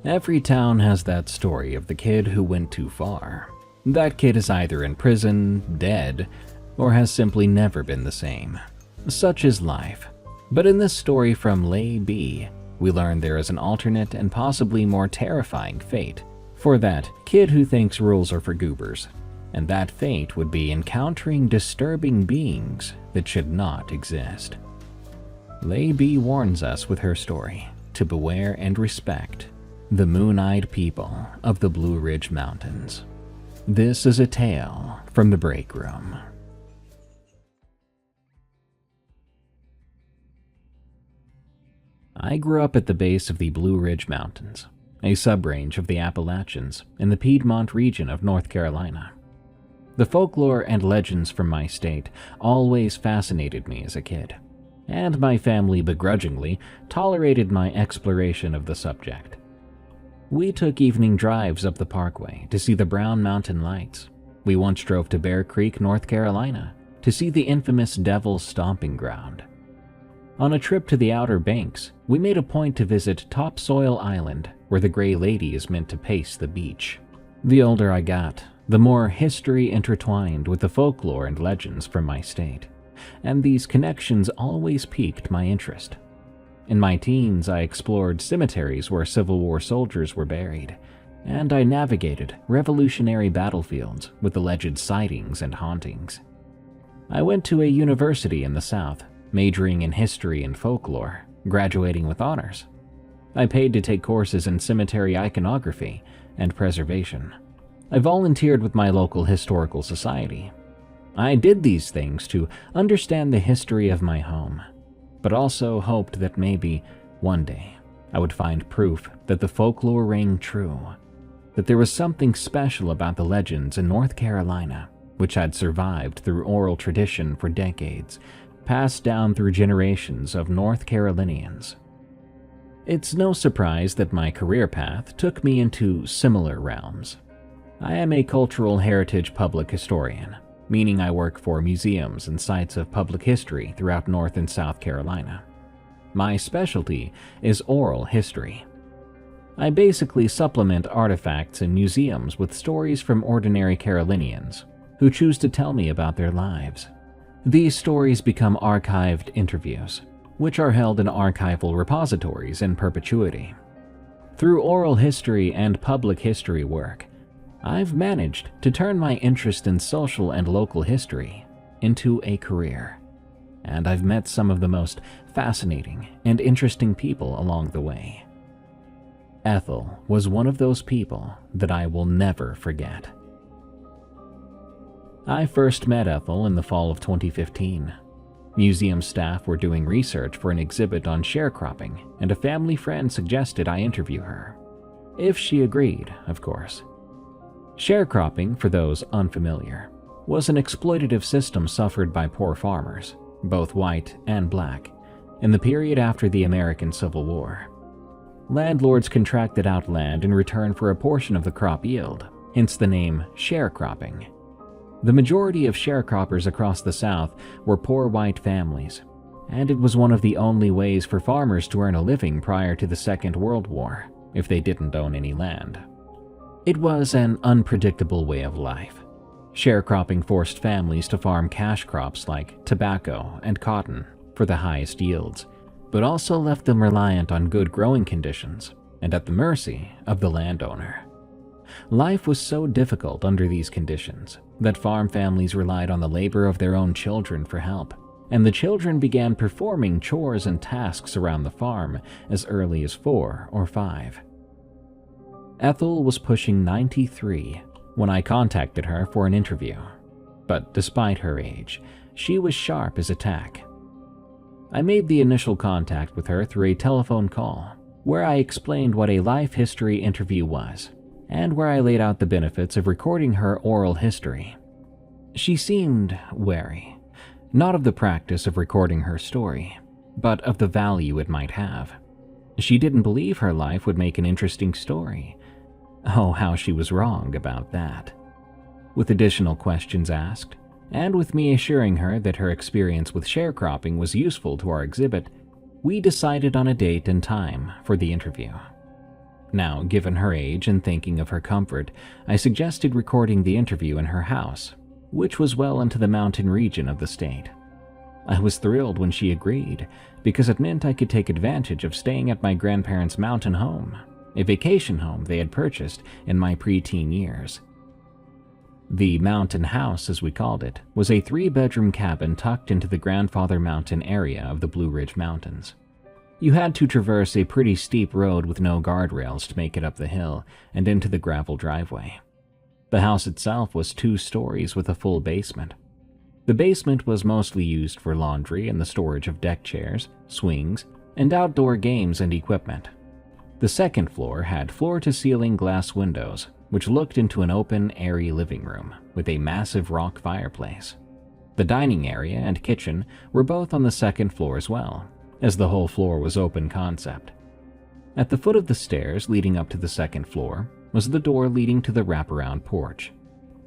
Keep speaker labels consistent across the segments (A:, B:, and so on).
A: Every town has that story of the kid who went too far. That kid is either in prison, dead, or has simply never been the same. Such is life. But in this story from Lay B, we learn there is an alternate and possibly more terrifying fate for that kid who thinks rules are for goobers. And that fate would be encountering disturbing beings that should not exist. Lay B warns us with her story to beware and respect the moon-eyed people of the Blue Ridge Mountains. This is a tale from the break room. I grew up at the base of the Blue Ridge Mountains, a sub-range of the Appalachians in the Piedmont region of North Carolina. The folklore and legends from my state always fascinated me as a kid, and my family begrudgingly tolerated my exploration of the subject. We took evening drives up the parkway to see the Brown Mountain Lights. We once drove to Bear Creek, North Carolina, to see the infamous Devil's Stomping Ground. On a trip to the Outer Banks, we made a point to visit Topsoil Island, where the Gray Lady is meant to pace the beach. The older I got, the more history intertwined with the folklore and legends from my state, and these connections always piqued my interest. In my teens, I explored cemeteries where Civil War soldiers were buried, and I navigated revolutionary battlefields with alleged sightings and hauntings. I went to a university in the South, majoring in history and folklore, graduating with honors. I paid to take courses in cemetery iconography and preservation. I volunteered with my local historical society. I did these things to understand the history of my home, but also hoped that maybe one day I would find proof that the folklore rang true, that there was something special about the legends in North Carolina which had survived through oral tradition for decades, passed down through generations of North Carolinians. It's no surprise that my career path took me into similar realms. I am a cultural heritage public historian, meaning I work for museums and sites of public history throughout North and South Carolina. My specialty is oral history. I basically supplement artifacts in museums with stories from ordinary Carolinians who choose to tell me about their lives. These stories become archived interviews, which are held in archival repositories in perpetuity. Through oral history and public history work, I've managed to turn my interest in social and local history into a career, and I've met some of the most fascinating and interesting people along the way. Ethel was one of those people that I will never forget. I first met Ethel in the fall of 2015. Museum staff were doing research for an exhibit on sharecropping, and a family friend suggested I interview her. If she agreed, of course. Sharecropping, for those unfamiliar, was an exploitative system suffered by poor farmers, both white and black, in the period after the American Civil War. Landlords contracted out land in return for a portion of the crop yield, hence the name sharecropping. The majority of sharecroppers across the South were poor white families, and it was one of the only ways for farmers to earn a living prior to the Second World War, if they didn't own any land. It was an unpredictable way of life. Sharecropping forced families to farm cash crops like tobacco and cotton for the highest yields, but also left them reliant on good growing conditions and at the mercy of the landowner. Life was so difficult under these conditions that farm families relied on the labor of their own children for help, and the children began performing chores and tasks around the farm as early as 4 or 5. Ethel was pushing 93 when I contacted her for an interview, but despite her age, she was sharp as a tack. I made the initial contact with her through a telephone call, where I explained what a life history interview was, and where I laid out the benefits of recording her oral history. She seemed wary, not of the practice of recording her story, but of the value it might have. She didn't believe her life would make an interesting story. Oh, how she was wrong about that. With additional questions asked, and with me assuring her that her experience with sharecropping was useful to our exhibit, we decided on a date and time for the interview. Now, given her age and thinking of her comfort, I suggested recording the interview in her house, which was well into the mountain region of the state. I was thrilled when she agreed, because it meant I could take advantage of staying at my grandparents' mountain home, a vacation home they had purchased in my preteen years. The mountain house, as we called it, was a 3-bedroom cabin tucked into the Grandfather Mountain area of the Blue Ridge Mountains. You had to traverse a pretty steep road with no guardrails to make it up the hill and into the gravel driveway. The house itself was 2 stories with a full basement. The basement was mostly used for laundry and the storage of deck chairs, swings, and outdoor games and equipment. The second floor had floor-to-ceiling glass windows, which looked into an open, airy living room with a massive rock fireplace. The dining area and kitchen were both on the second floor as well, as the whole floor was open concept. At the foot of the stairs leading up to the second floor was the door leading to the wraparound porch.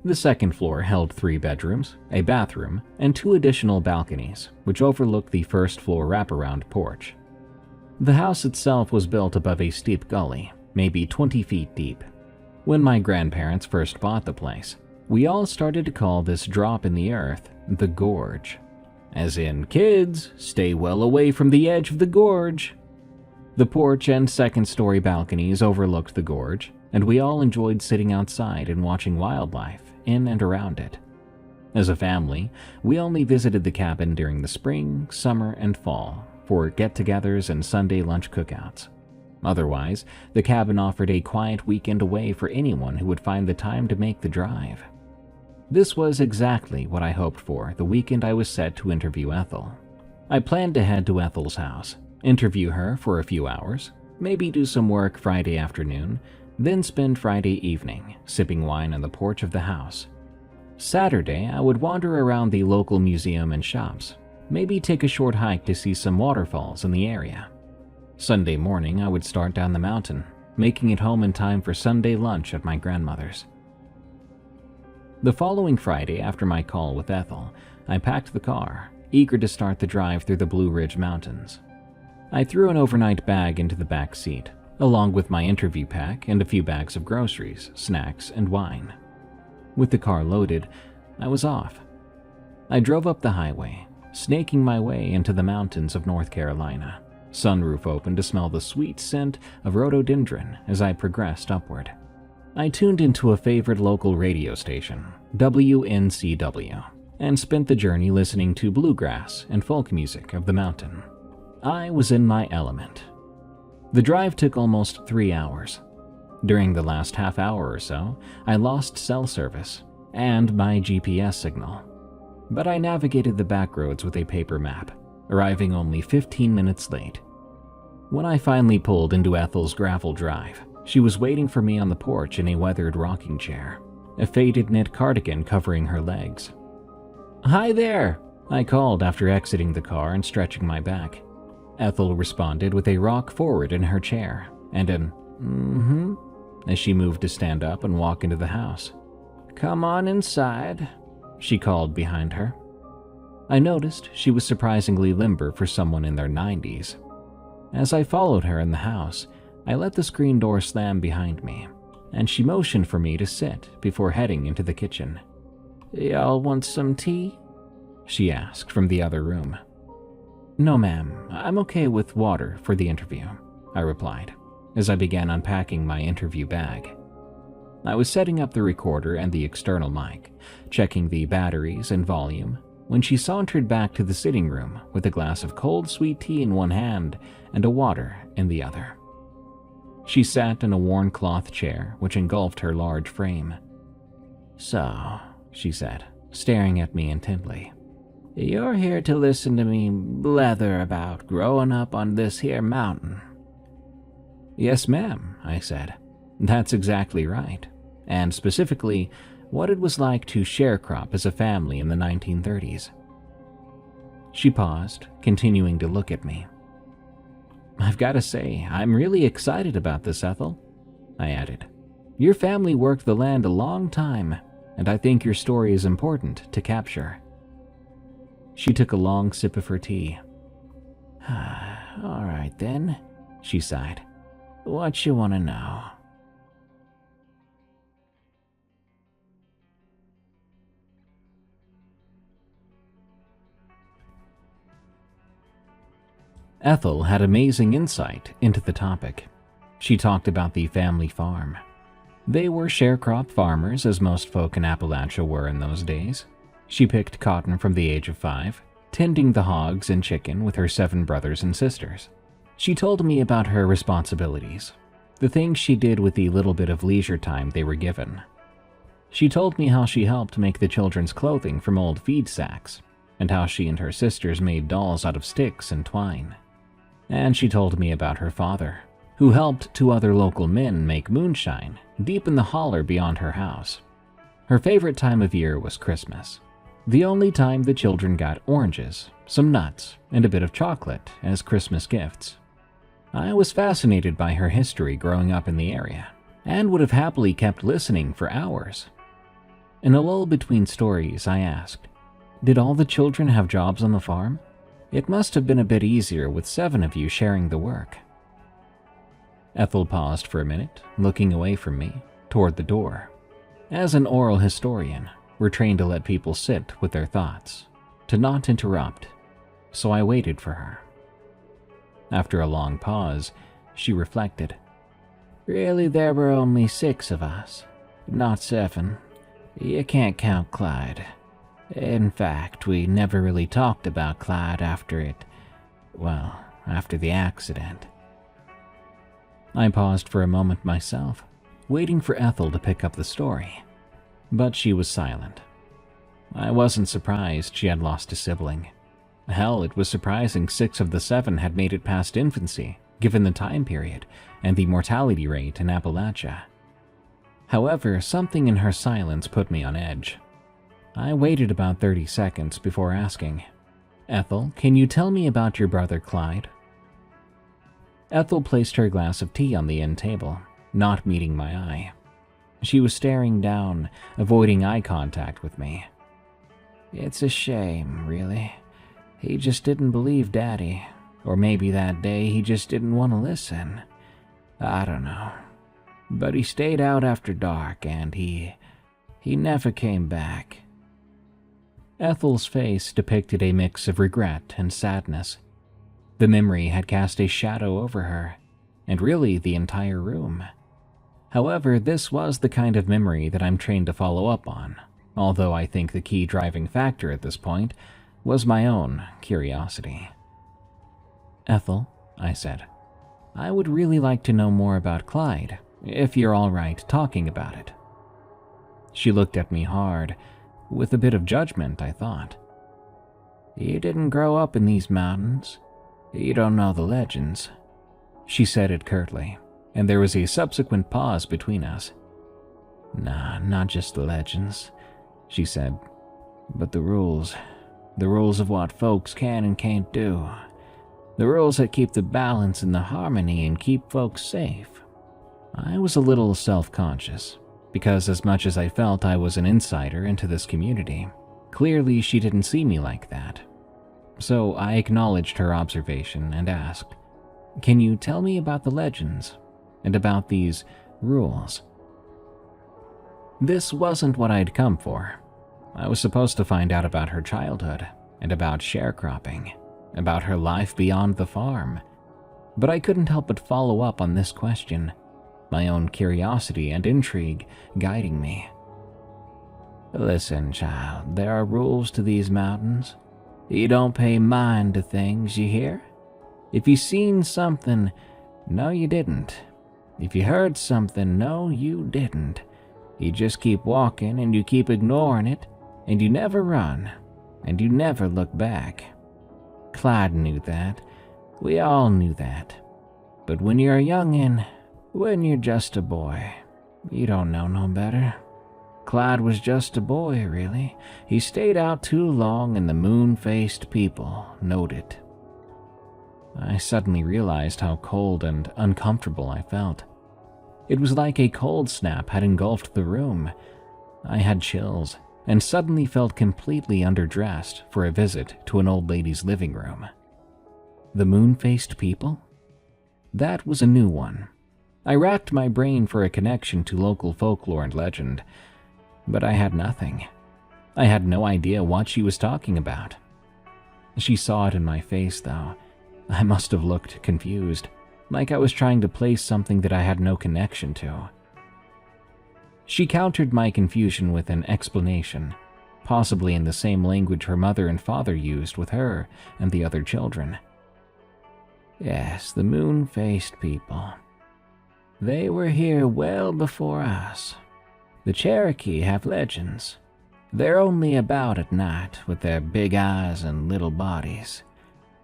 A: The second floor held 3 bedrooms, a bathroom, and 2 additional balconies, which overlooked the first floor wraparound porch. The house itself was built above a steep gully, maybe 20 feet deep. When my grandparents first bought the place, we all started to call this drop in the earth the gorge. As in, kids, stay well away from the edge of the gorge. The porch and second-story balconies overlooked the gorge, and we all enjoyed sitting outside and watching wildlife in and around it. As a family, we only visited the cabin during the spring, summer, and fall for get-togethers and Sunday lunch cookouts. Otherwise, the cabin offered a quiet weekend away for anyone who would find the time to make the drive. This was exactly what I hoped for the weekend I was set to interview Ethel. I planned to head to Ethel's house, interview her for a few hours, maybe do some work Friday afternoon, then spend Friday evening sipping wine on the porch of the house. Saturday, I would wander around the local museum and shops, maybe take a short hike to see some waterfalls in the area. Sunday morning, I would start down the mountain, making it home in time for Sunday lunch at my grandmother's. The following Friday, after my call with Ethel, I packed the car, eager to start the drive through the Blue Ridge Mountains. I threw an overnight bag into the back seat, along with my interview pack and a few bags of groceries, snacks, and wine. With the car loaded, I was off. I drove up the highway, snaking my way into the mountains of North Carolina, sunroof open to smell the sweet scent of rhododendron as I progressed upward. I tuned into a favorite local radio station, WNCW, and spent the journey listening to bluegrass and folk music of the mountain. I was in my element. The drive took almost 3 hours. During the last half hour or so, I lost cell service and my GPS signal. But I navigated the back roads with a paper map, arriving only 15 minutes late. When I finally pulled into Ethel's gravel drive, she was waiting for me on the porch in a weathered rocking chair, a faded knit cardigan covering her legs. "Hi there," I called after exiting the car and stretching my back. Ethel responded with a rock forward in her chair and an "mm-hmm" as she moved to stand up and walk into the house. "Come on inside," she called behind her. I noticed she was surprisingly limber for someone in their 90s. As I followed her in the house, I let the screen door slam behind me, and she motioned for me to sit before heading into the kitchen. "Y'all want some tea?" she asked from the other room. "No, ma'am. I'm okay with water for the interview," I replied, as I began unpacking my interview bag. I was setting up the recorder and the external mic, checking the batteries and volume, when she sauntered back to the sitting room with a glass of cold sweet tea in one hand and a water in the other. She sat in a worn cloth chair which engulfed her large frame. "So," she said, staring at me intently, "you're here to listen to me blather about growing up on this here mountain." "Yes, ma'am," I said. "That's exactly right, and specifically what it was like to sharecrop as a family in the 1930s. She paused, continuing to look at me. "I've got to say, I'm really excited about this, Ethel," I added. "Your family worked the land a long time, and I think your story is important to capture." She took a long sip of her tea. "All right then," she sighed. What you want to know? Ethel had amazing insight into the topic. She talked about the family farm. They were sharecrop farmers, as most folk in Appalachia were in those days. She picked cotton from the age of 5, tending the hogs and chicken with her 7 brothers and sisters. She told me about her responsibilities, the things she did with the little bit of leisure time they were given. She told me how she helped make the children's clothing from old feed sacks, and how she and her sisters made dolls out of sticks and twine. And she told me about her father, who helped 2 other local men make moonshine deep in the holler beyond her house. Her favorite time of year was Christmas, the only time the children got oranges, some nuts, and a bit of chocolate as Christmas gifts. I was fascinated by her history growing up in the area, and would have happily kept listening for hours. In a lull between stories, I asked, "Did all the children have jobs on the farm? It must have been a bit easier with 7 of you sharing the work." Ethel paused for a minute, looking away from me, toward the door. As an oral historian, we're trained to let people sit with their thoughts, to not interrupt, so I waited for her. After a long pause, she reflected. "Really, there were only 6 of us, not 7. You can't count Clyde. In fact, we never really talked about Clyde after the accident." I paused for a moment myself, waiting for Ethel to pick up the story, but she was silent. I wasn't surprised she had lost a sibling. Hell, it was surprising 6 of the 7 had made it past infancy, given the time period and the mortality rate in Appalachia. However, something in her silence put me on edge. I waited about 30 seconds before asking, "Ethel, can you tell me about your brother Clyde?" Ethel placed her glass of tea on the end table, not meeting my eye. She was staring down, avoiding eye contact with me. "It's a shame, really. He just didn't believe Daddy, or maybe that day he just didn't want to listen. I don't know. But he stayed out after dark, and he never came back." Ethel's face depicted a mix of regret and sadness. The memory had cast a shadow over her, and really the entire room. However, this was the kind of memory that I'm trained to follow up on, although I think the key driving factor at this point was my own curiosity. "Ethel," I said, "I would really like to know more about Clyde, if you're all right talking about it." She looked at me hard, with a bit of judgment, I thought. "You didn't grow up in these mountains. You don't know the legends." She said it curtly, and there was a subsequent pause between us. "Nah, not just the legends," she said, "but the rules of what folks can and can't do. The rules that keep the balance and the harmony and keep folks safe." I was a little self-conscious, because as much as I felt I was an insider into this community, clearly she didn't see me like that. So I acknowledged her observation and asked, "Can you tell me about the legends, and about these rules?" This wasn't what I'd come for. I was supposed to find out about her childhood, and about sharecropping, about her life beyond the farm. But I couldn't help but follow up on this question, my own curiosity and intrigue guiding me. "Listen, child, there are rules to these mountains. You don't pay mind to things, you hear? If you seen something, no you didn't. If you heard something, no you didn't. You just keep walking and you keep ignoring it, and you never run, and you never look back. Clyde knew that. We all knew that. But when you're a youngin', when you're just a boy, you don't know no better. Clyde was just a boy, really. He stayed out too long and the moon-faced people knowed it." I suddenly realized how cold and uncomfortable I felt. It was like a cold snap had engulfed the room. I had chills, and suddenly felt completely underdressed for a visit to an old lady's living room. The moon-faced people? That was a new one. I racked my brain for a connection to local folklore and legend, but I had nothing. I had no idea what she was talking about. She saw it in my face, though. I must have looked confused, like I was trying to place something that I had no connection to. She countered my confusion with an explanation, possibly in the same language her mother and father used with her and the other children. Yes, the moon-faced people. They were here well before us. The Cherokee have legends. They're only about at night with their big eyes and little bodies.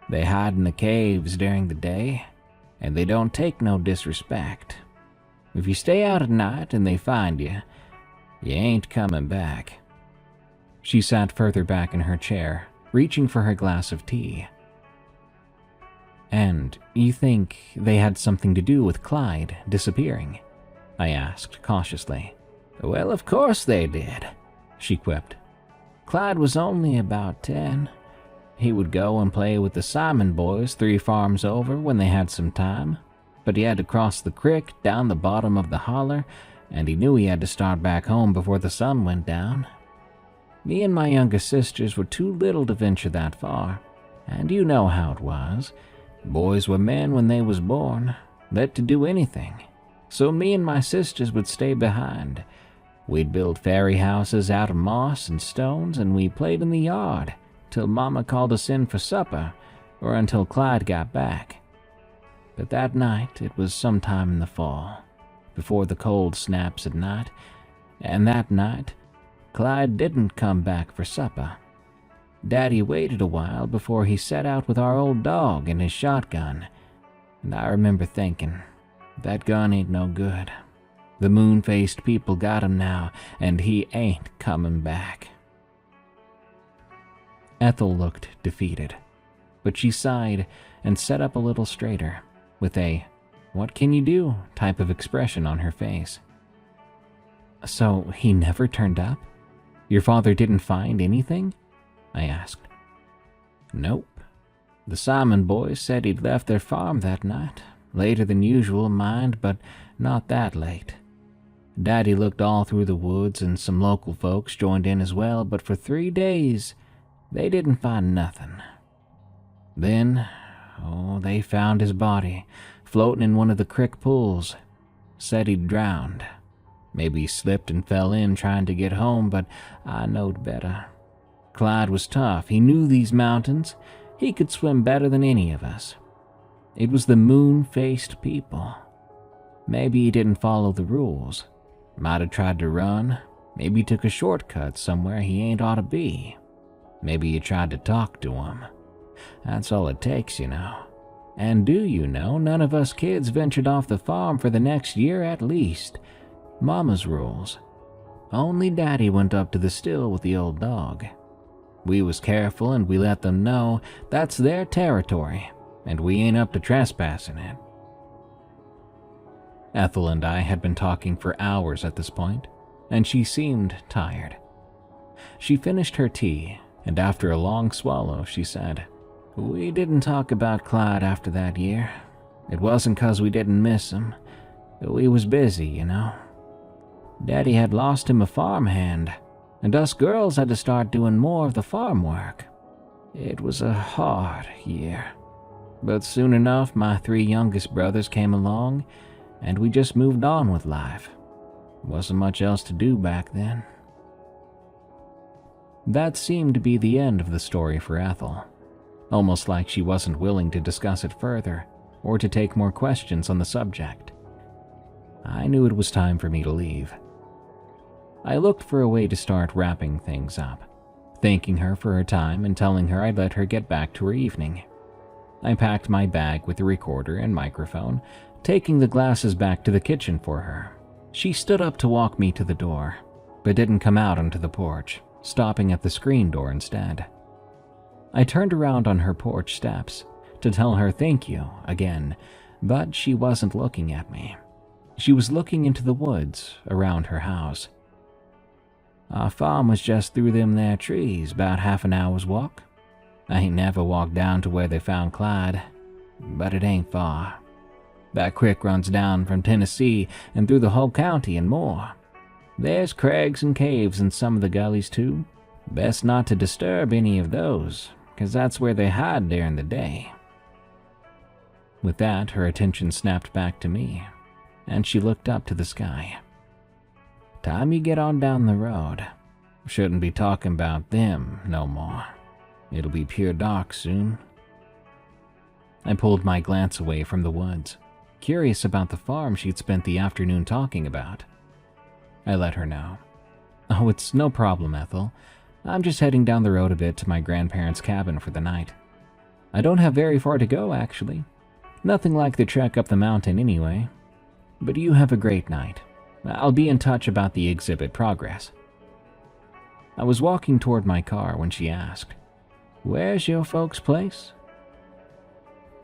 A: They hide in the caves during the day, and they don't take no disrespect. If you stay out at night and they find you, you ain't coming back. She sat further back in her chair, reaching for her glass of tea. And you think they had something to do with Clyde disappearing? I asked cautiously. Well, of course they did, she quipped. Clyde was only about 10. He would go and play with the Simon boys 3 farms over when they had some time, but he had to cross the creek down the bottom of the holler, and he knew he had to start back home before the sun went down. Me and my younger sisters were too little to venture that far, and you know how it was. Boys were men when they was born, let to do anything, so me and my sisters would stay behind. We'd build fairy houses out of moss and stones, and we played in the yard till Mama called us in for supper, or until Clyde got back. But that night, it was sometime in the fall, before the cold snaps at night, and that night, Clyde didn't come back for supper. Daddy waited a while before he set out with our old dog and his shotgun, and I remember thinking, that gun ain't no good. The moon-faced people got him now, and he ain't coming back. Ethel looked defeated, but she sighed and sat up a little straighter, with a "what can you do" type of expression on her face. So he never turned up? Your father didn't find anything? I asked. Nope. The Simon boys said he'd left their farm that night, later than usual, mind, but not that late. Daddy looked all through the woods, and some local folks joined in as well, but for 3 days, they didn't find nothing. Then, they found his body, floating in one of the creek pools. Said he'd drowned. Maybe he slipped and fell in trying to get home, but I knowed better. Clyde was tough. He knew these mountains. He could swim better than any of us. It was the moon-faced people. Maybe he didn't follow the rules. Might have tried to run. Maybe he took a shortcut somewhere he ain't ought to be. Maybe he tried to talk to him. That's all it takes, you know. And do you know, none of us kids ventured off the farm for the next year at least. Mama's rules. Only Daddy went up to the still with the old dog. We was careful, and we let them know that's their territory, and we ain't up to trespassing it. Ethel and I had been talking for hours at this point, and she seemed tired. She finished her tea, and after a long swallow, she said, "We didn't talk about Clyde after that year. It wasn't 'cause we didn't miss him. We was busy, you know. Daddy had lost him a farmhand, and us girls had to start doing more of the farm work. It was a hard year. But soon enough, my 3 youngest brothers came along, and we just moved on with life. Wasn't much else to do back then." That seemed to be the end of the story for Ethel, almost like she wasn't willing to discuss it further or to take more questions on the subject. I knew it was time for me to leave. I looked for a way to start wrapping things up, thanking her for her time and telling her I'd let her get back to her evening. I packed my bag with the recorder and microphone, taking the glasses back to the kitchen for her. She stood up to walk me to the door, but didn't come out onto the porch, stopping at the screen door instead. I turned around on her porch steps to tell her thank you again, but she wasn't looking at me. She was looking into the woods around her house. Our farm was just through them there trees, about half an hour's walk. I ain't never walked down to where they found Clyde, but it ain't far. That creek runs down from Tennessee and through the whole county and more. There's crags and caves in some of the gullies too. Best not to disturb any of those, 'cause that's where they hide during the day." With that, her attention snapped back to me, and she looked up to the sky. "Time you get on down the road. Shouldn't be talking about them no more. It'll be pure dark soon." I pulled my glance away from the woods, curious about the farm she'd spent the afternoon talking about. I let her know. "Oh, it's no problem, Ethel. I'm just heading down the road a bit to my grandparents' cabin for the night. I don't have very far to go, actually. Nothing like the trek up the mountain anyway. But you have a great night. I'll be in touch about the exhibit progress." I was walking toward my car when she asked, "Where's your folks' place?"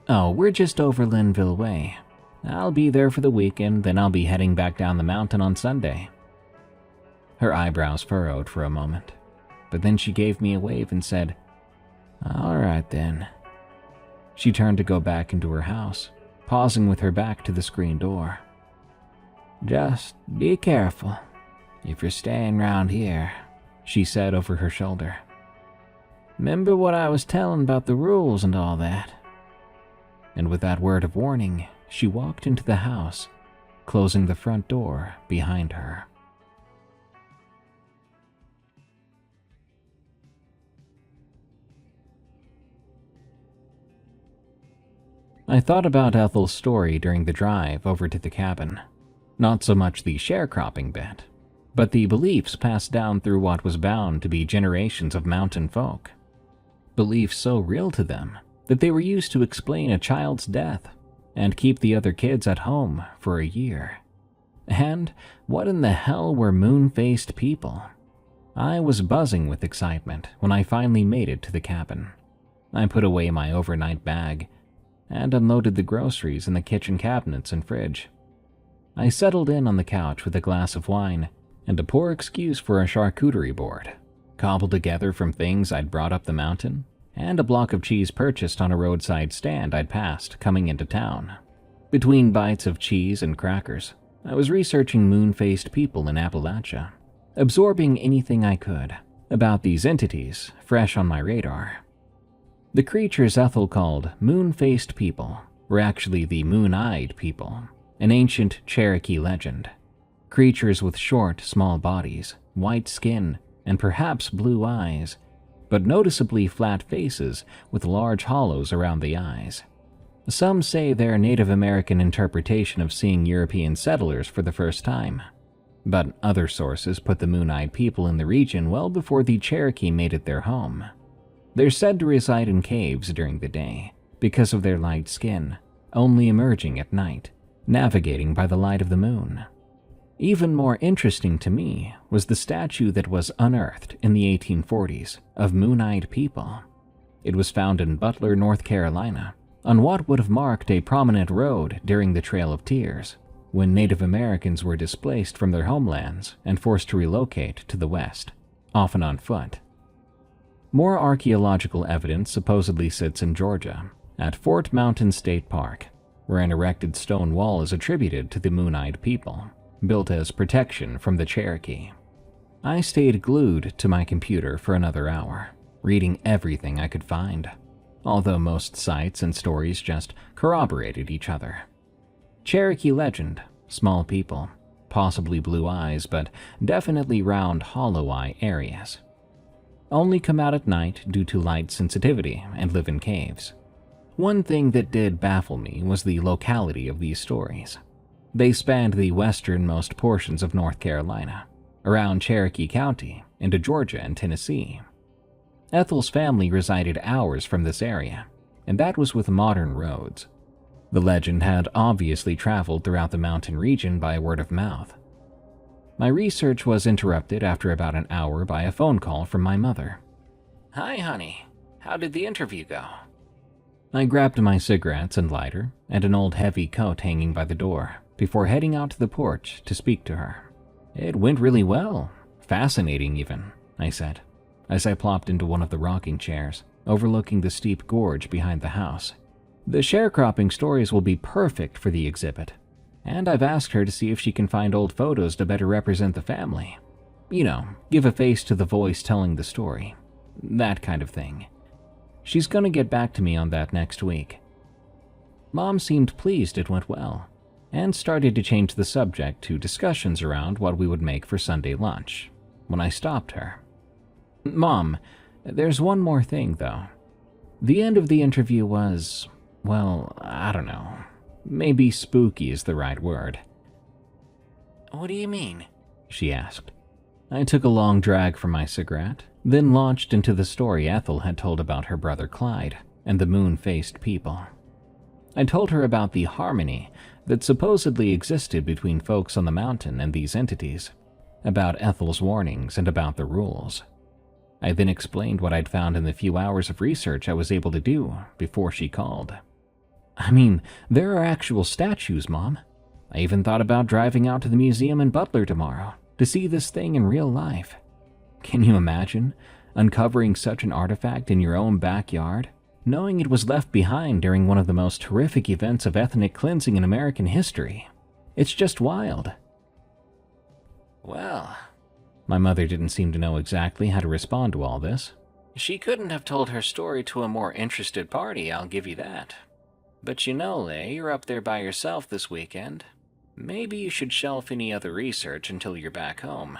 A: "Oh, we're just over Linville Way. I'll be there for the weekend, then I'll be heading back down the mountain on Sunday." Her eyebrows furrowed for a moment, but then she gave me a wave and said, "All right then." She turned to go back into her house, pausing with her back to the screen door. "Just be careful if you're staying round here," she said over her shoulder. "'Member what I was telling about the rules and all that?" And with that word of warning, she walked into the house, closing the front door behind her. I thought about Ethel's story during the drive over to the cabin. Not so much the sharecropping bit, but the beliefs passed down through what was bound to be generations of mountain folk. Beliefs so real to them that they were used to explain a child's death and keep the other kids at home for a year. And what in the hell were moon-faced people? I was buzzing with excitement when I finally made it to the cabin. I put away my overnight bag and unloaded the groceries in the kitchen cabinets and fridge. I settled in on the couch with a glass of wine and a poor excuse for a charcuterie board, cobbled together from things I'd brought up the mountain, and a block of cheese purchased on a roadside stand I'd passed coming into town. Between bites of cheese and crackers, I was researching moon-faced people in Appalachia, absorbing anything I could about these entities fresh on my radar. The creatures Ethel called moon-faced people were actually the moon-eyed people, an ancient Cherokee legend. Creatures with short, small bodies, white skin, and perhaps blue eyes, but noticeably flat faces with large hollows around the eyes. Some say they're Native American interpretation of seeing European settlers for the first time, but other sources put the moon-eyed people in the region well before the Cherokee made it their home. They're said to reside in caves during the day because of their light skin, only emerging at night, navigating by the light of the moon. Even more interesting to me was the statue that was unearthed in the 1840s of moon-eyed people. It was found in Butler, North Carolina, on what would have marked a prominent road during the Trail of Tears, when Native Americans were displaced from their homelands and forced to relocate to the west, often on foot. More archaeological evidence supposedly sits in Georgia, at Fort Mountain State Park, where an erected stone wall is attributed to the moon-eyed people, built as protection from the Cherokee. I stayed glued to my computer for another hour, reading everything I could find, although most sites and stories just corroborated each other. Cherokee legend, small people, possibly blue eyes, but definitely round hollow eye areas. Only come out at night due to light sensitivity and live in caves. One thing that did baffle me was the locality of these stories. They spanned the westernmost portions of North Carolina, around Cherokee County, into Georgia and Tennessee. Ethel's family resided hours from this area, and that was with modern roads. The legend had obviously traveled throughout the mountain region by word of mouth. My research was interrupted after about an hour by a phone call from my mother. "Hi, honey. How did the interview go?" I grabbed my cigarettes and lighter and an old heavy coat hanging by the door before heading out to the porch to speak to her. "It went really well. Fascinating, even," I said, as I plopped into one of the rocking chairs, overlooking the steep gorge behind the house. The sharecropping stories will be perfect for the exhibit, and I've asked her to see if she can find old photos to better represent the family. You know, give a face to the voice telling the story. That kind of thing. She's gonna get back to me on that next week. Mom seemed pleased it went well, and started to change the subject to discussions around what we would make for Sunday lunch, when I stopped her. Mom, there's one more thing though. The end of the interview was, well, I don't know. Maybe spooky is the right word. What do you mean? She asked. I took a long drag from my cigarette, then launched into the story Ethel had told about her brother Clyde and the moon-faced people. I told her about the harmony that supposedly existed between folks on the mountain and these entities, about Ethel's warnings and about the rules. I then explained what I'd found in the few hours of research I was able to do before she called. I mean, there are actual statues, Mom. I even thought about driving out to the museum in Butler tomorrow to see this thing in real life. Can you imagine uncovering such an artifact in your own backyard, knowing it was left behind during one of the most horrific events of ethnic cleansing in American history? It's just wild. Well, my mother didn't seem to know exactly how to respond to all this. She couldn't have told her story to a more interested party, I'll give you that. But you know, Leigh, you're up there by yourself this weekend. Maybe you should shelf any other research until you're back home.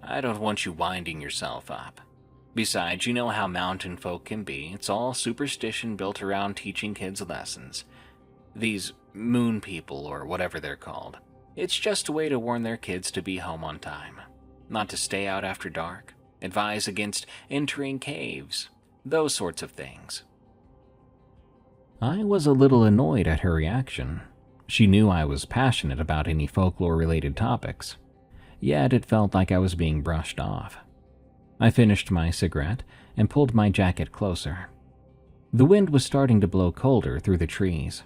A: I don't want you winding yourself up. Besides, you know how mountain folk can be. It's all superstition built around teaching kids lessons. These moon people, or whatever they're called. It's just a way to warn their kids to be home on time. Not to stay out after dark. Advise against entering caves. Those sorts of things. I was a little annoyed at her reaction. She knew I was passionate about any folklore-related topics, yet it felt like I was being brushed off. I finished my cigarette and pulled my jacket closer. The wind was starting to blow colder through the trees.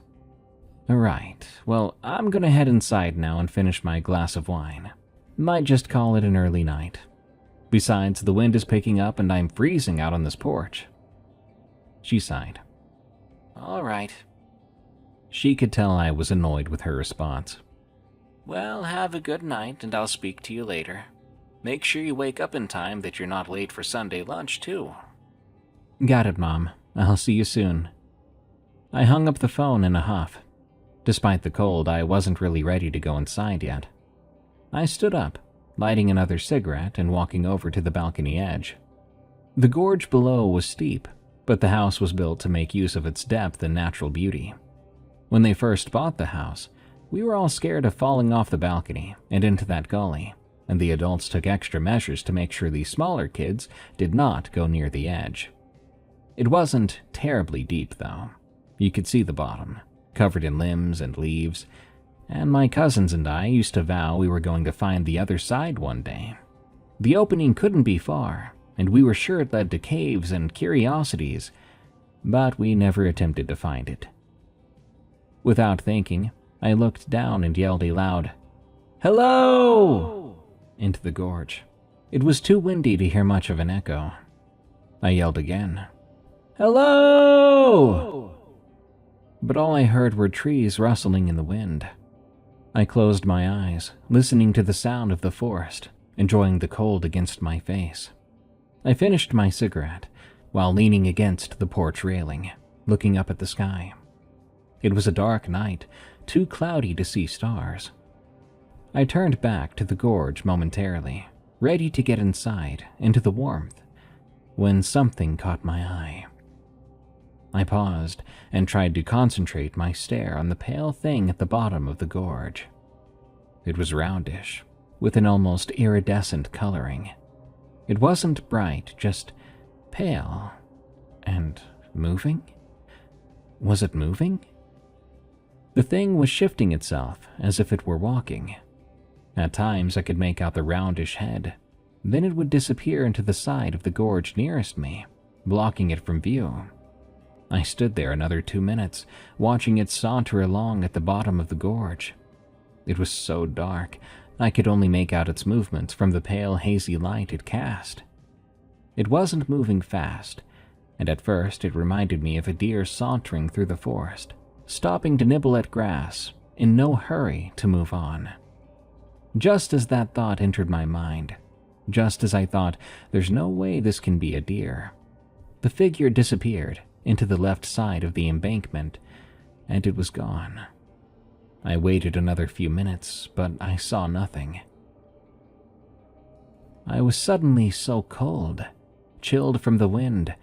A: Right, well, I'm gonna head inside now and finish my glass of wine. Might just call it an early night. Besides, the wind is picking up and I'm freezing out on this porch. She sighed. All right. She could tell I was annoyed with her response. Well, have a good night and I'll speak to you later. Make sure you wake up in time that you're not late for Sunday lunch, too. Got it, Mom. I'll see you soon. I hung up the phone in a huff. Despite the cold, I wasn't really ready to go inside yet. I stood up, lighting another cigarette and walking over to the balcony edge. The gorge below was steep, but the house was built to make use of its depth and natural beauty. When they first bought the house, we were all scared of falling off the balcony and into that gully, and the adults took extra measures to make sure the smaller kids did not go near the edge. It wasn't terribly deep, though. You could see the bottom, covered in limbs and leaves, and my cousins and I used to vow we were going to find the other side one day. The opening couldn't be far, and we were sure it led to caves and curiosities, but we never attempted to find it. Without thinking, I looked down and yelled a loud, "Hello!" into the gorge. It was too windy to hear much of an echo. I yelled again, "Hello!" But all I heard were trees rustling in the wind. I closed my eyes, listening to the sound of the forest, enjoying the cold against my face. I finished my cigarette while leaning against the porch railing, looking up at the sky. It was a dark night, too cloudy to see stars. I turned back to the gorge momentarily, ready to get inside, into the warmth, when something caught my eye. I paused and tried to concentrate my stare on the pale thing at the bottom of the gorge. It was roundish, with an almost iridescent coloring. It wasn't bright, just pale. And moving? Was it moving? The thing was shifting itself as if it were walking. At times I could make out the roundish head. Then it would disappear into the side of the gorge nearest me, blocking it from view. I stood there another 2 minutes, watching it saunter along at the bottom of the gorge. It was so dark, I could only make out its movements from the pale, hazy light it cast. It wasn't moving fast, and at first it reminded me of a deer sauntering through the forest, stopping to nibble at grass, in no hurry to move on. Just as that thought entered my mind, just as I thought, there's no way this can be a deer, the figure disappeared into the left side of the embankment, and it was gone. I waited another few minutes, but I saw nothing. I was suddenly so cold, chilled from the wind,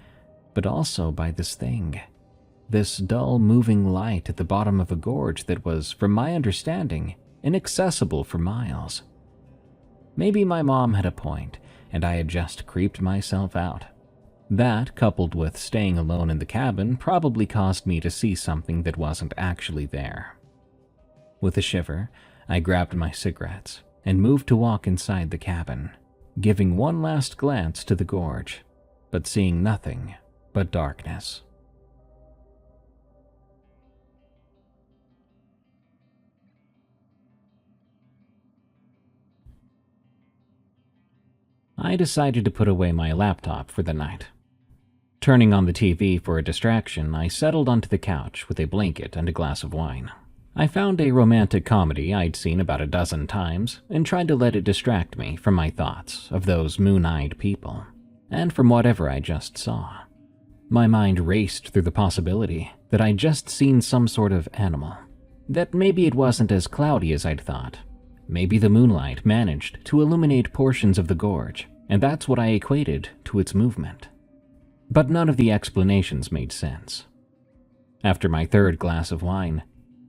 A: but also by this thing, this dull moving light at the bottom of a gorge that was, from my understanding, inaccessible for miles. Maybe my mom had a point, and I had just creeped myself out. That, coupled with staying alone in the cabin, probably caused me to see something that wasn't actually there. With a shiver, I grabbed my cigarettes and moved to walk inside the cabin, giving one last glance to the gorge, but seeing nothing but darkness. I decided to put away my laptop for the night. Turning on the TV for a distraction, I settled onto the couch with a blanket and a glass of wine. I found a romantic comedy I'd seen about a dozen times and tried to let it distract me from my thoughts of those moon-eyed people, and from whatever I just saw. My mind raced through the possibility that I'd just seen some sort of animal, that maybe it wasn't as cloudy as I'd thought. Maybe the moonlight managed to illuminate portions of the gorge, and that's what I equated to its movement. But none of the explanations made sense. After my third glass of wine,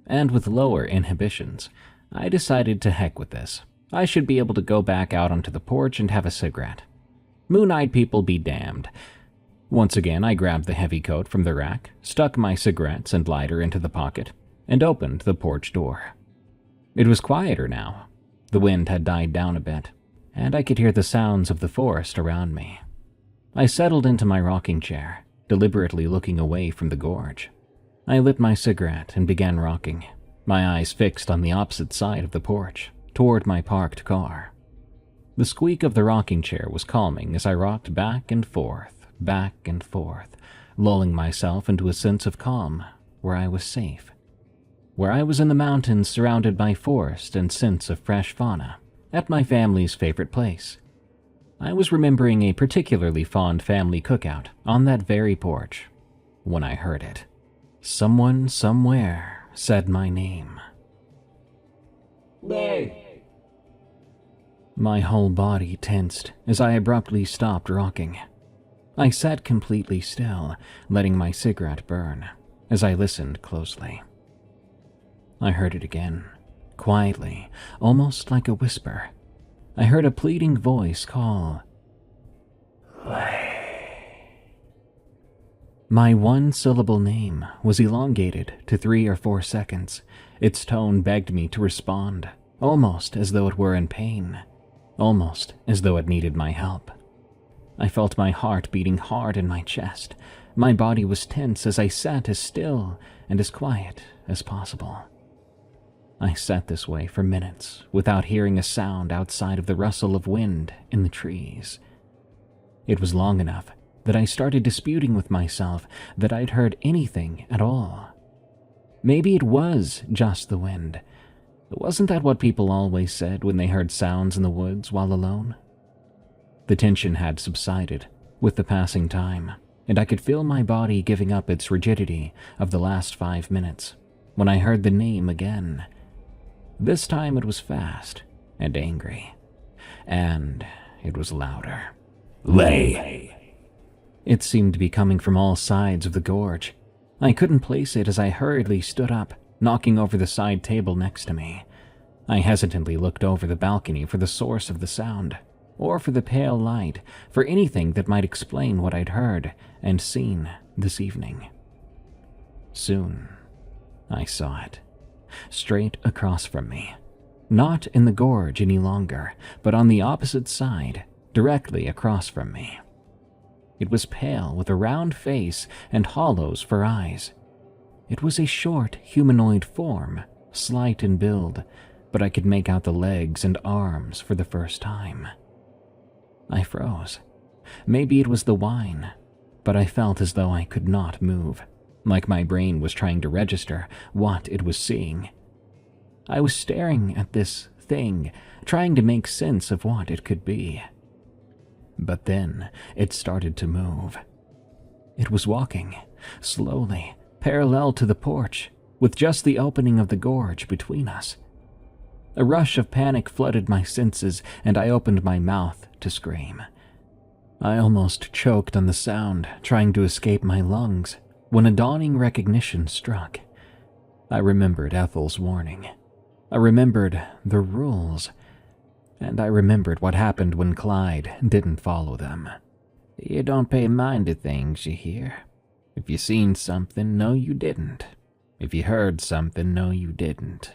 A: and with lower inhibitions, I decided to heck with this. I should be able to go back out onto the porch and have a cigarette. Moon-eyed people be damned. Once again, I grabbed the heavy coat from the rack, stuck my cigarettes and lighter into the pocket, and opened the porch door. It was quieter now. The wind had died down a bit, and I could hear the sounds of the forest around me. I settled into my rocking chair, deliberately looking away from the gorge. I lit my cigarette and began rocking, my eyes fixed on the opposite side of the porch, toward my parked car. The squeak of the rocking chair was calming as I rocked back and forth, lulling myself into a sense of calm where I was safe, where I was in the mountains surrounded by forest and scents of fresh fauna, at my family's favorite place. I was remembering a particularly fond family cookout on that very porch when I heard it. Someone somewhere said my name.
B: Nay.
A: My whole body tensed as I abruptly stopped rocking. I sat completely still, letting my cigarette burn as I listened closely. I heard it again, quietly, almost like a whisper. I heard a pleading voice call, "Lay." My one-syllable name was elongated to 3 or 4 seconds. Its tone begged me to respond, almost as though it were in pain, almost as though it needed my help. I felt my heart beating hard in my chest. My body was tense as I sat as still and as quiet as possible. I sat this way for minutes without hearing a sound outside of the rustle of wind in the trees. It was long enough that I started disputing with myself that I'd heard anything at all. Maybe it was just the wind. Wasn't that what people always said when they heard sounds in the woods while alone? The tension had subsided with the passing time, and I could feel my body giving up its rigidity of the last 5 minutes when I heard the name again. This time it was fast and angry, and it was louder.
B: Lay.
A: It seemed to be coming from all sides of the gorge. I couldn't place it as I hurriedly stood up, knocking over the side table next to me. I hesitantly looked over the balcony for the source of the sound, or for the pale light, for anything that might explain what I'd heard and seen this evening. Soon, I saw it, straight across from me. Not in the gorge any longer, but on the opposite side, directly across from me. It was pale with a round face and hollows for eyes. It was a short humanoid form, slight in build, but I could make out the legs and arms for the first time. I froze. Maybe it was the wine, but I felt as though I could not move, like my brain was trying to register what it was seeing. I was staring at this thing, trying to make sense of what it could be. But then it started to move. It was walking, slowly, parallel to the porch, with just the opening of the gorge between us. A rush of panic flooded my senses, and I opened my mouth to scream. I almost choked on the sound, trying to escape my lungs, when a dawning recognition struck. I remembered Ethel's warning. I remembered the rules. And I remembered what happened when Clyde didn't follow them. You don't pay mind to things you hear. If you seen something, no you didn't. If you heard something, no you didn't.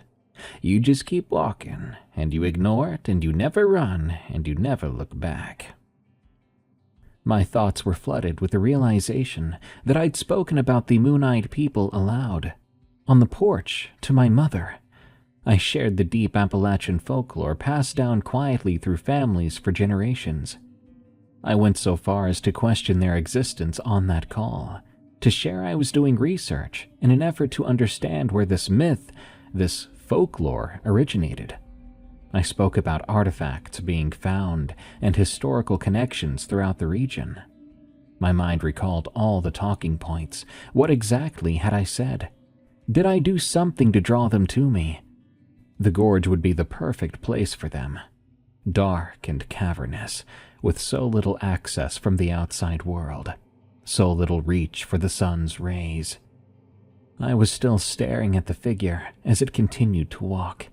A: You just keep walking, and you ignore it, and you never run, and you never look back. My thoughts were flooded with the realization that I'd spoken about the moon-eyed people aloud, on the porch, to my mother. I shared the deep Appalachian folklore passed down quietly through families for generations. I went so far as to question their existence on that call, to share I was doing research in an effort to understand where this myth, this folklore, originated. I spoke about artifacts being found and historical connections throughout the region. My mind recalled all the talking points. What exactly had I said? Did I do something to draw them to me? The gorge would be the perfect place for them. Dark and cavernous, with so little access from the outside world, so little reach for the sun's rays. I was still staring at the figure as it continued to walk,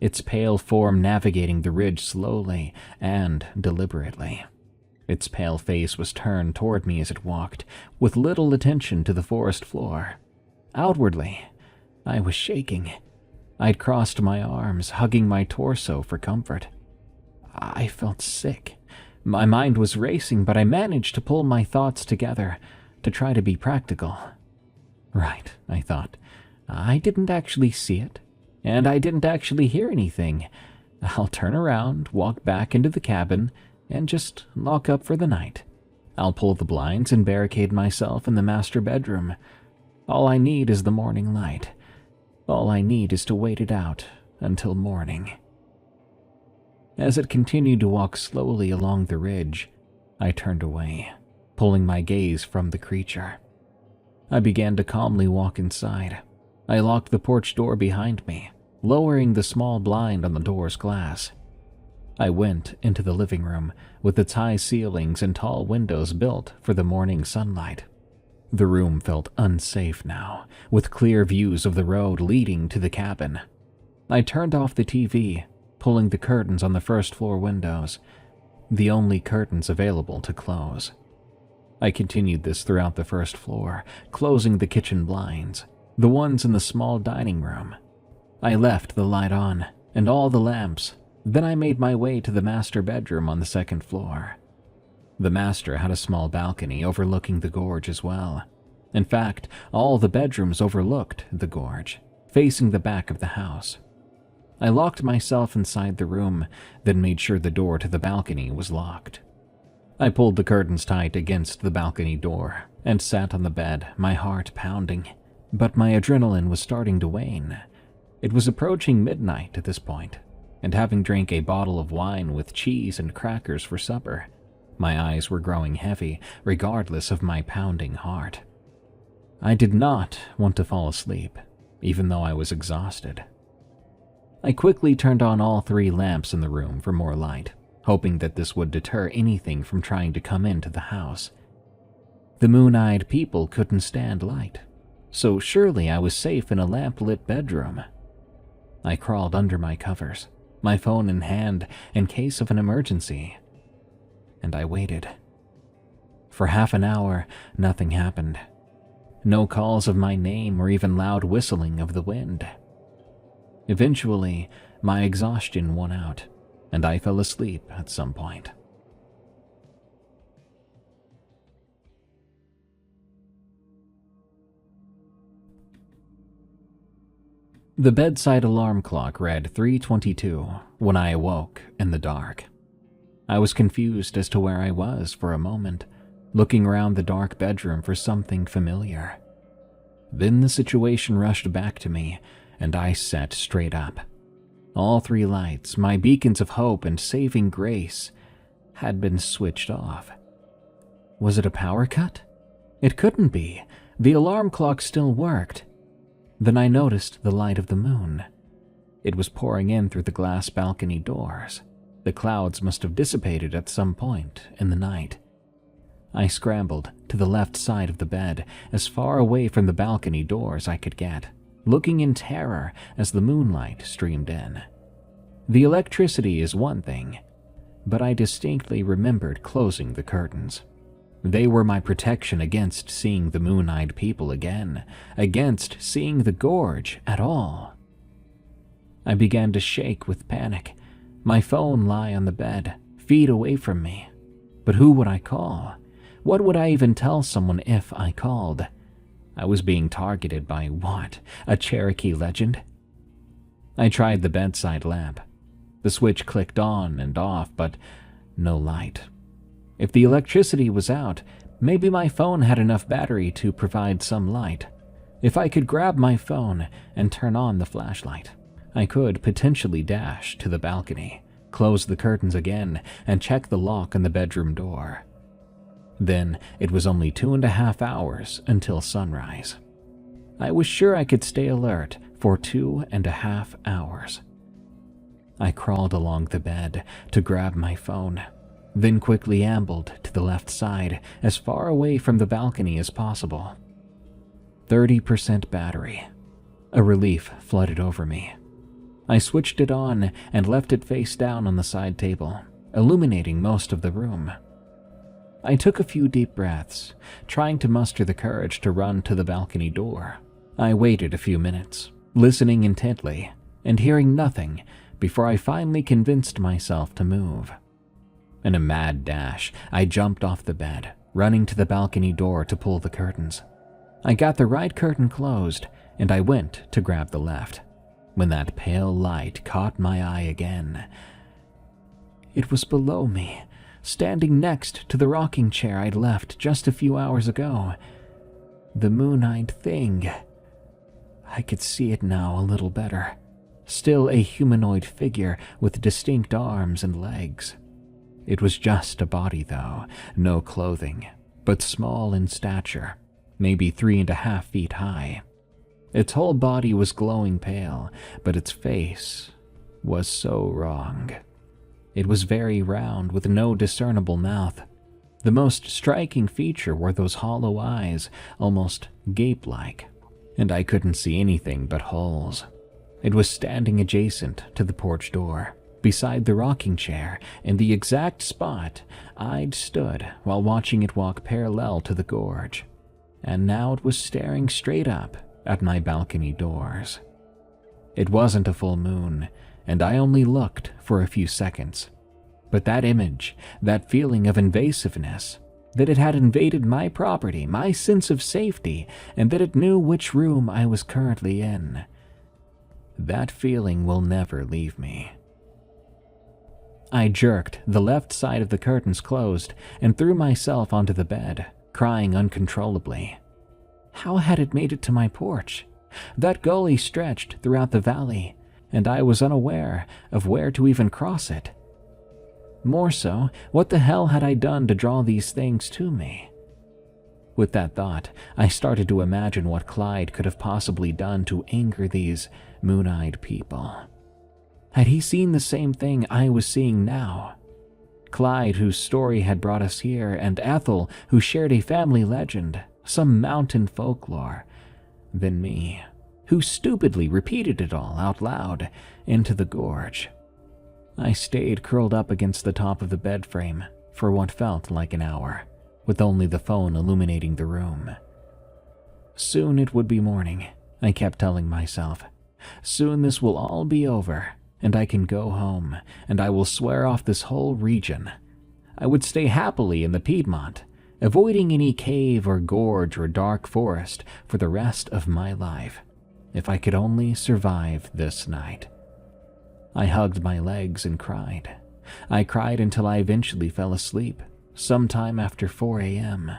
A: its pale form navigating the ridge slowly and deliberately. Its pale face was turned toward me as it walked, with little attention to the forest floor. Outwardly, I was shaking. I'd crossed my arms, hugging my torso for comfort. I felt sick. My mind was racing, but I managed to pull my thoughts together to try to be practical. Right, I thought. I didn't actually see it, and I didn't actually hear anything. I'll turn around, walk back into the cabin, and just lock up for the night. I'll pull the blinds and barricade myself in the master bedroom. All I need is the morning light. All I need is to wait it out until morning. As it continued to walk slowly along the ridge, I turned away, pulling my gaze from the creature. I began to calmly walk inside. I locked the porch door behind me, lowering the small blind on the door's glass. I went into the living room, with its high ceilings and tall windows built for the morning sunlight. The room felt unsafe now, with clear views of the road leading to the cabin. I turned off the TV, pulling the curtains on the first-floor windows, the only curtains available to close. I continued this throughout the first floor, closing the kitchen blinds, the ones in the small dining room. I left the light on, and all the lamps. Then I made my way to the master bedroom on the second floor. The master had a small balcony overlooking the gorge as well. In fact, all the bedrooms overlooked the gorge, facing the back of the house. I locked myself inside the room, then made sure the door to the balcony was locked. I pulled the curtains tight against the balcony door and sat on the bed, my heart pounding. But my adrenaline was starting to wane. It was approaching midnight at this point, and having drank a bottle of wine with cheese and crackers for supper, my eyes were growing heavy, regardless of my pounding heart. I did not want to fall asleep, even though I was exhausted. I quickly turned on all 3 lamps in the room for more light, hoping that this would deter anything from trying to come into the house. The moon-eyed people couldn't stand light, so surely I was safe in a lamp-lit bedroom. I crawled under my covers, my phone in hand in case of an emergency, and I waited. For half an hour, nothing happened. No calls of my name or even loud whistling of the wind. Eventually, my exhaustion won out, and I fell asleep at some point. The bedside alarm clock read 3:22 when I awoke in the dark. I was confused as to where I was for a moment, looking around the dark bedroom for something familiar. Then the situation rushed back to me, and I sat straight up. All 3 lights, my beacons of hope and saving grace, had been switched off. Was it a power cut? It couldn't be. The alarm clock still worked. Then I noticed the light of the moon. It was pouring in through the glass balcony doors. The clouds must have dissipated at some point in the night. I scrambled to the left side of the bed, as far away from the balcony doors I could get, looking in terror as the moonlight streamed in. The electricity is one thing, but I distinctly remembered closing the curtains. They were my protection against seeing the moon-eyed people again, against seeing the gorge at all. I began to shake with panic. My phone lay on the bed, feet away from me. But who would I call? What would I even tell someone if I called? I was being targeted by what? A Cherokee legend? I tried the bedside lamp. The switch clicked on and off, but no light. If the electricity was out, maybe my phone had enough battery to provide some light. If I could grab my phone and turn on the flashlight, I could potentially dash to the balcony, close the curtains again, and check the lock on the bedroom door. Then it was only 2.5 hours until sunrise. I was sure I could stay alert for 2.5 hours. I crawled along the bed to grab my phone, then quickly ambled to the left side, as far away from the balcony as possible. 30% battery. A relief flooded over me. I switched it on and left it face down on the side table, illuminating most of the room. I took a few deep breaths, trying to muster the courage to run to the balcony door. I waited a few minutes, listening intently, and hearing nothing before I finally convinced myself to move. In a mad dash, I jumped off the bed, running to the balcony door to pull the curtains. I got the right curtain closed, and I went to grab the left, when that pale light caught my eye again. It was below me, standing next to the rocking chair I'd left just a few hours ago. The moon-eyed thing. I could see it now a little better. Still a humanoid figure with distinct arms and legs. It was just a body, though, no clothing, but small in stature, maybe 3.5 feet high. Its whole body was glowing pale, but its face was so wrong. It was very round with no discernible mouth. The most striking feature were those hollow eyes, almost gape-like, and I couldn't see anything but holes. It was standing adjacent to the porch door, beside the rocking chair, in the exact spot I'd stood while watching it walk parallel to the gorge, and now it was staring straight up at my balcony doors. It wasn't a full moon, and I only looked for a few seconds, but that image, that feeling of invasiveness, that it had invaded my property, my sense of safety, and that it knew which room I was currently in, that feeling will never leave me. I jerked the left side of the curtains closed and threw myself onto the bed, crying uncontrollably. How had it made it to my porch? That gully stretched throughout the valley, and I was unaware of where to even cross it. More so, what the hell had I done to draw these things to me? With that thought, I started to imagine what Clyde could have possibly done to anger these moon-eyed people. Had he seen the same thing I was seeing now? Clyde, whose story had brought us here, and Ethel, who shared a family legend, some mountain folklore, then me, who stupidly repeated it all out loud into the gorge. I stayed curled up against the top of the bed frame for what felt like an hour, with only the phone illuminating the room. Soon it would be morning, I kept telling myself. Soon this will all be over, and I can go home, and I will swear off this whole region. I would stay happily in the Piedmont, avoiding any cave or gorge or dark forest for the rest of my life, if I could only survive this night. I hugged my legs and cried. I cried until I eventually fell asleep, sometime after 4 a.m.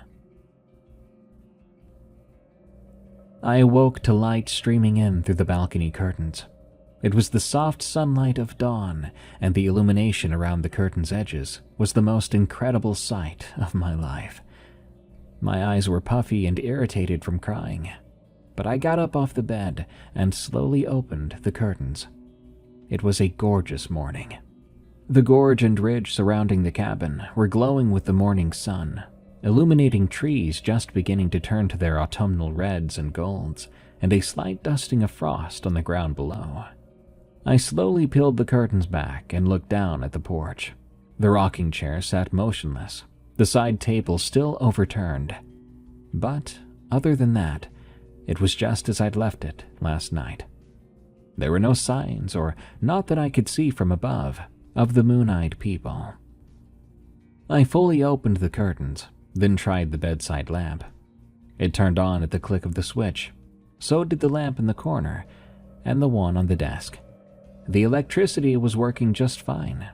A: I awoke to light streaming in through the balcony curtains. It was the soft sunlight of dawn, and the illumination around the curtain's edges was the most incredible sight of my life. My eyes were puffy and irritated from crying, but I got up off the bed and slowly opened the curtains. It was a gorgeous morning. The gorge and ridge surrounding the cabin were glowing with the morning sun, illuminating trees just beginning to turn to their autumnal reds and golds, and a slight dusting of frost on the ground below. I slowly peeled the curtains back and looked down at the porch. The rocking chair sat motionless, the side table still overturned. But, other than that, it was just as I'd left it last night. There were no signs, or not that I could see from above, of the moon-eyed people. I fully opened the curtains, then tried the bedside lamp. It turned on at the click of the switch. So did the lamp in the corner, and the one on the desk. The electricity was working just fine.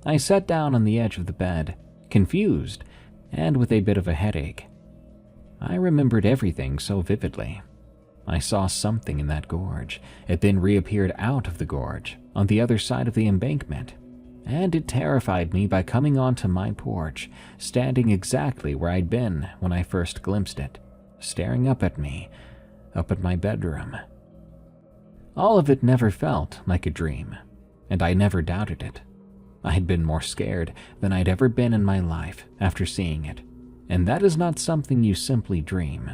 A: I sat down on the edge of the bed, confused, and with a bit of a headache. I remembered everything so vividly. I saw something in that gorge. It then reappeared out of the gorge, on the other side of the embankment, and it terrified me by coming onto my porch, standing exactly where I'd been when I first glimpsed it, staring up at me, up at my bedroom. All of it never felt like a dream, and I never doubted it. I'd been more scared than I'd ever been in my life after seeing it, and that is not something you simply dream.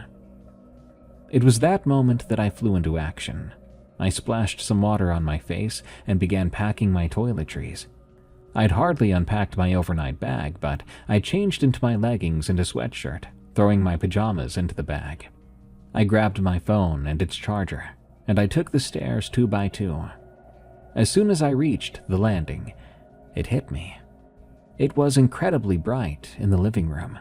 A: It was that moment that I flew into action. I splashed some water on my face and began packing my toiletries. I'd hardly unpacked my overnight bag, but I changed into my leggings and a sweatshirt, throwing my pajamas into the bag. I grabbed my phone and its charger, and I took the stairs 2 by 2. As soon as I reached the landing, it hit me. It was incredibly bright in the living room.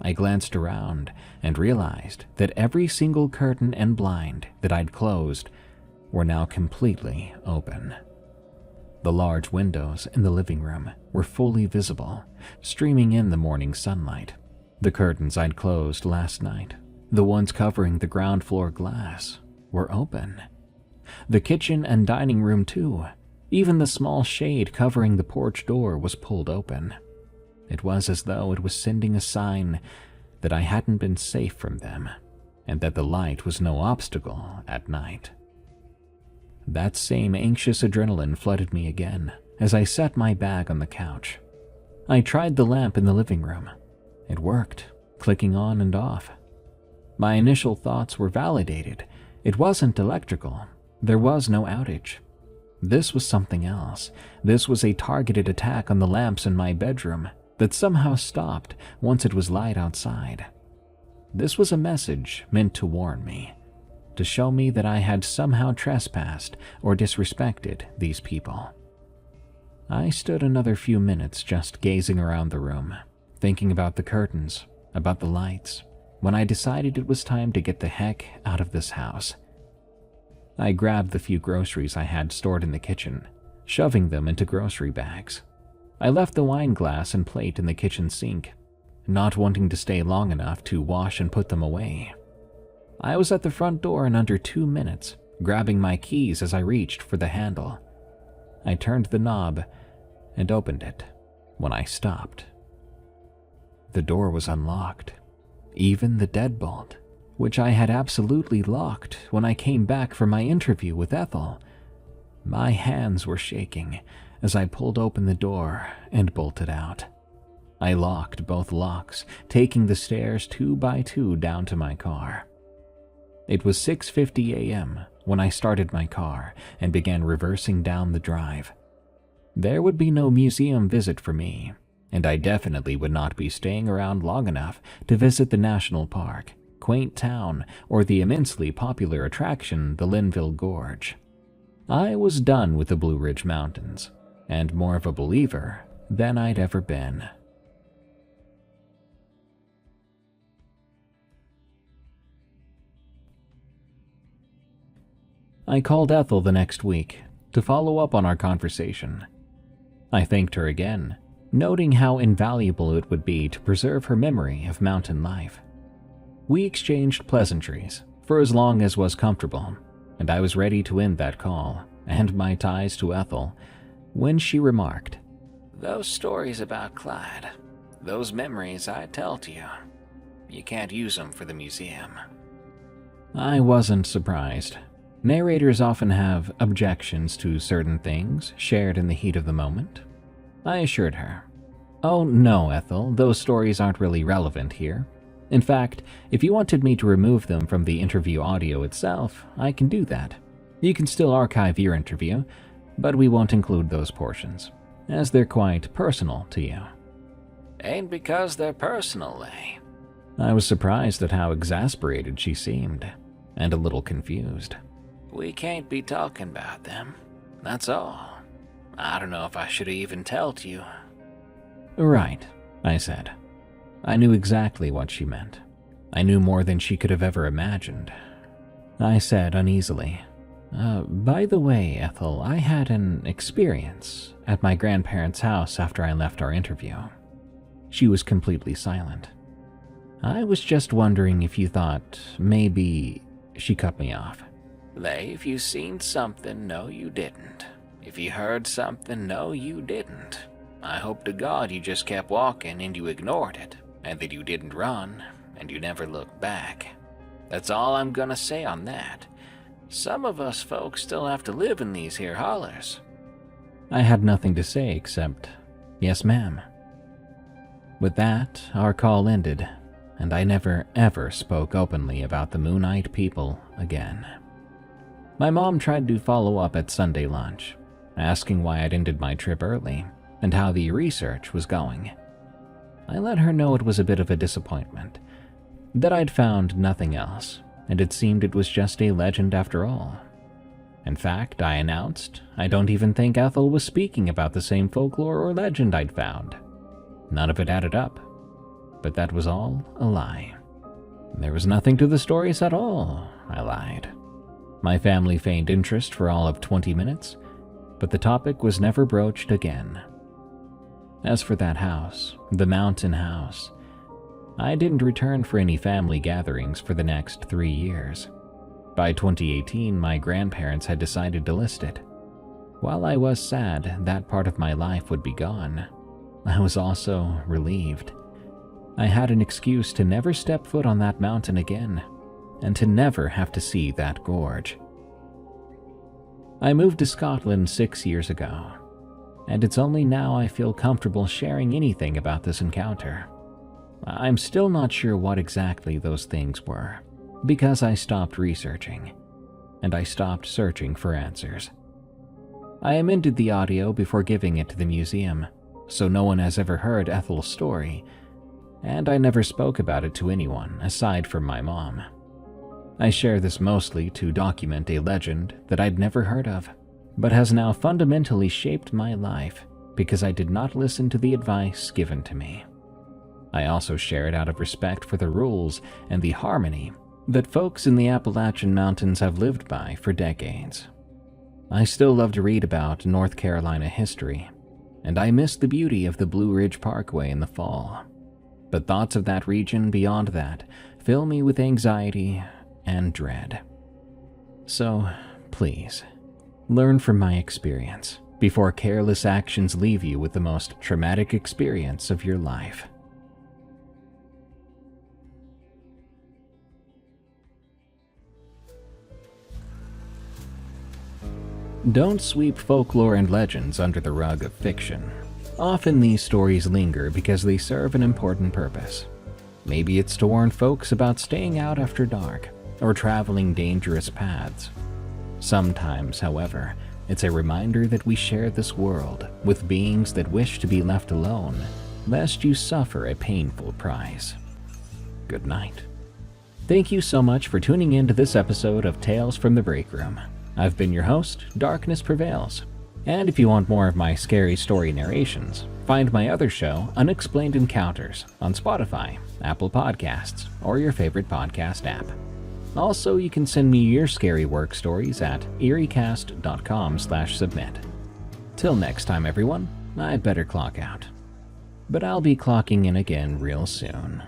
A: I glanced around and realized that every single curtain and blind that I'd closed were now completely open. The large windows in the living room were fully visible, streaming in the morning sunlight. The curtains I'd closed last night, the ones covering the ground floor glass, were open. The kitchen and dining room too. Even the small shade covering the porch door was pulled open. It was as though it was sending a sign that I hadn't been safe from them, and that the light was no obstacle at night. That same anxious adrenaline flooded me again as I set my bag on the couch. I tried the lamp in the living room. It worked, clicking on and off. My initial thoughts were validated. It wasn't electrical. There was no outage. This was something else. This was a targeted attack on the lamps in my bedroom that somehow stopped once it was light outside. This was a message meant to warn me, to show me that I had somehow trespassed or disrespected these people. I stood another few minutes just gazing around the room, thinking about the curtains, about the lights, when I decided it was time to get the heck out of this house. I grabbed the few groceries I had stored in the kitchen, shoving them into grocery bags. I left the wine glass and plate in the kitchen sink, not wanting to stay long enough to wash and put them away. I was at the front door in under 2 minutes, grabbing my keys as I reached for the handle. I turned the knob and opened it when I stopped. The door was unlocked, even the deadbolt, which I had absolutely locked when I came back from my interview with Ethel. My hands were shaking as I pulled open the door and bolted out. I locked both locks, taking the stairs 2 by 2 down to my car. It was 6:50 a.m. when I started my car and began reversing down the drive. There would be no museum visit for me, and I definitely would not be staying around long enough to visit the national park, quaint town, or the immensely popular attraction, the Linville Gorge. I was done with the Blue Ridge Mountains, and more of a believer than I'd ever been. I called Ethel the next week to follow up on our conversation. I thanked her again, noting how invaluable it would be to preserve her memory of mountain life. We exchanged pleasantries for as long as was comfortable, and I was ready to end that call and my ties to Ethel when she remarked, "Those stories about Clyde, those memories I tell to you, you can't use them for the museum." I wasn't surprised. Narrators often have objections to certain things shared in the heat of the moment. I assured her, "Oh no, Ethel, those stories aren't really relevant here. In fact, if you wanted me to remove them from the interview audio itself, I can do that. You can still archive your interview, but we won't include those portions, as they're quite personal to you." "Ain't because they're personal, eh?" I was surprised at how exasperated she seemed, and a little confused. "We can't be talking about them, that's all. I don't know if I should even tell to you." "Right," I said. I knew exactly what she meant. I knew more than she could have ever imagined. I said uneasily, "By the way, Ethel, I had an experience at my grandparents' house after I left our interview." She was completely silent. "I was just wondering if you thought maybe—" She cut me off. "Lay, if you seen something, no you didn't. If you heard something, no you didn't. I hope to God you just kept walking and you ignored it, and that you didn't run, and you never looked back. That's all I'm gonna say on that. Some of us folks still have to live in these here hollers." I had nothing to say except, "Yes, ma'am." With that, our call ended, and I never ever spoke openly about the Moonite people again. My mom tried to follow up at Sunday lunch, asking why I'd ended my trip early and how the research was going. I let her know it was a bit of a disappointment, that I'd found nothing else, and it seemed it was just a legend after all. In fact, I announced I don't even think Ethel was speaking about the same folklore or legend I'd found. None of it added up, but that was all a lie. There was nothing to the stories at all, I lied. My family feigned interest for all of 20 minutes, but the topic was never broached again. As for that house, the mountain house, I didn't return for any family gatherings for the next 3 years. By 2018, my grandparents had decided to list it. While I was sad that part of my life would be gone, I was also relieved. I had an excuse to never step foot on that mountain again, and to never have to see that gorge. I moved to Scotland 6 years ago, and it's only now I feel comfortable sharing anything about this encounter. I'm still not sure what exactly those things were, because I stopped researching, and I stopped searching for answers. I amended the audio before giving it to the museum, so no one has ever heard Ethel's story, and I never spoke about it to anyone aside from my mom. I share this mostly to document a legend that I'd never heard of, but has now fundamentally shaped my life because I did not listen to the advice given to me. I also share it out of respect for the rules and the harmony that folks in the Appalachian Mountains have lived by for decades. I still love to read about North Carolina history, and I miss the beauty of the Blue Ridge Parkway in the fall. But thoughts of that region beyond that fill me with anxiety and dread. So, please, learn from my experience before careless actions leave you with the most traumatic experience of your life. Don't sweep folklore and legends under the rug of fiction. Often these stories linger because they serve an important purpose. Maybe it's to warn folks about staying out after dark or traveling dangerous paths. Sometimes, however, it's a reminder that we share this world with beings that wish to be left alone, lest you suffer a painful price. Good night. Thank you so much for tuning in to this episode of Tales from the Break Room. I've been your host, Darkness Prevails. And if you want more of my scary story narrations, find my other show, Unexplained Encounters, on Spotify, Apple Podcasts, or your favorite podcast app. Also, you can send me your scary work stories at eeriecast.com/submit. Till next time, everyone, I'd better clock out. but I'll be clocking in again real soon.